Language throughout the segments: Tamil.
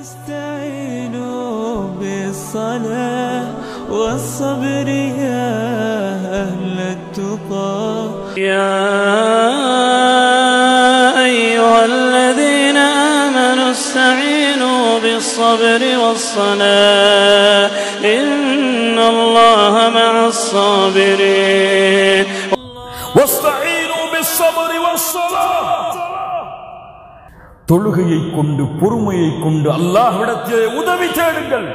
استعينوا بالصلاة والصبر يا أهل التقى يا أيها الذين آمنوا استعينوا بالصبر والصلاة إن الله مع الصابرين واستعينوا بالصبر والصلاة தொழுகையை கொண்டு பொறுமையை கொண்டு அல்லாஹ்விடத்திலே உதவி தேடுங்கள்.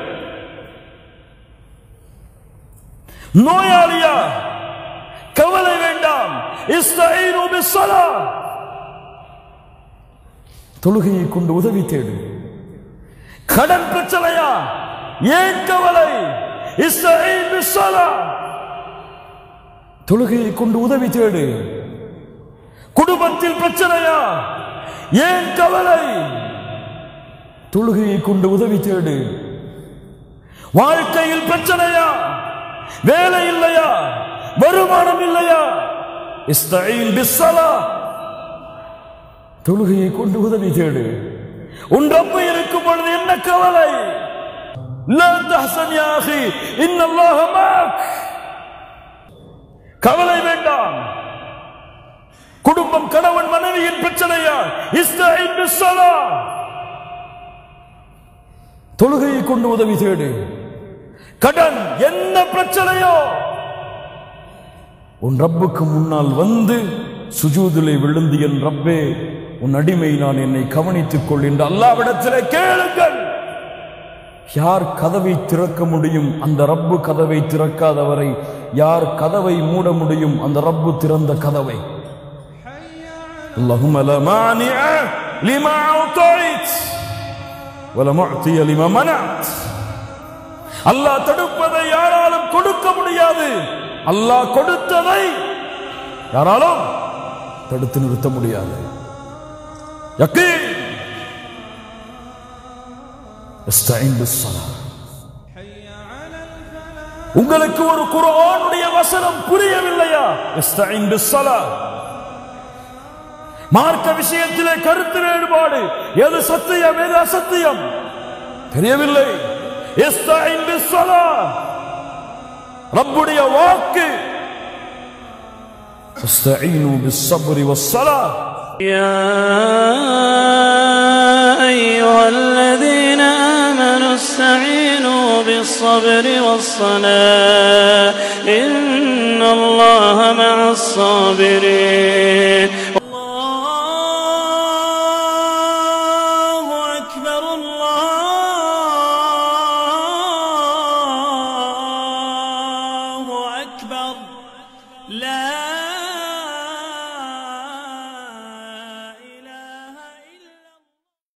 நோயாளியா கவலை வேண்டாம். இஸ்தஈனு பிஸ்ஸலா தொழுகையை கொண்டு உதவி தேடு. கடன் பிரச்சனையா ஏன் கவலை? இஸ்தஈன் பிஸ்ஸலா தொழுகையை கொண்டு உதவி தேடு. குடும்பத்தில் பிரச்சனையா ஏன் கவலை? தொழுகையை கொண்டு உதவி தேடு. வாழ்க்கையில் பிரச்சனையா, வேலை இல்லையா, வருமானம் இல்லையா, இஸ்தஈன் பிஸ்ஸலா தொழுகையை கொண்டு உதவி தேடு. உன் ரப்பு இருக்கும் பொழுது என்ன கவலை? லா தஹ்சன் யா அஹி இன்னல்லாஹ மஅக் கவலை வேண்டாம். குடும்பம் கணவன் மனைவியின் பிரச்சனையா, இஸ்தஈன் பிஸ்ஸலா தொழுகையை கொண்டு உதவி தேடு. கடன் என்ன பிரச்சனையோ உன் ரப்புக்கு முன்னால் வந்து சுஜூதிலே விழுந்து, என் ரப்பே உன் அடிமை நான், என்னை கவனித்துக் கொள் என்று அல்லாஹ்விடத்திலே கேளுங்கள். யார் கதவை திறக்க முடியும்? அந்த ரப்பு கதவை திறக்காதவரை யார் கதவை மூட முடியும்? அந்த ரப்பு திறந்த கதவை. اللهم لا مانع لما أعطيت ولا معطي لما منعت. அல்லாஹ் தடுப்பதை யாராலும் கொடுக்க முடியாது. அல்லாஹ் கொடுத்ததை யாராலும் தடுத்து நிறுத்த முடியாது. யகீன். இஸ்தஈன் பிஸ்ஸலா. உங்களுக்கு ஒரு குர்ஆனுடைய வசனம் புரியவில்லையா? இஸ்தஈன் பிஸ்ஸலா. மார்க்க விஷயத்திலே கருத்து வேறுபாடு, எது சத்தியம் எது அசத்தியம் தெரியவில்லை. இஸ்தஈன் பிஸ்ஸலா ரப்புடைய வாக்கு. இஸ்தஈனு பிஸ்ஸப்ரி வஸ்ஸலா. يا أيها الذين آمنوا استعينوا بالصبر والصلاة إن الله مع الصابرين. الله أكبر الله أكبر لا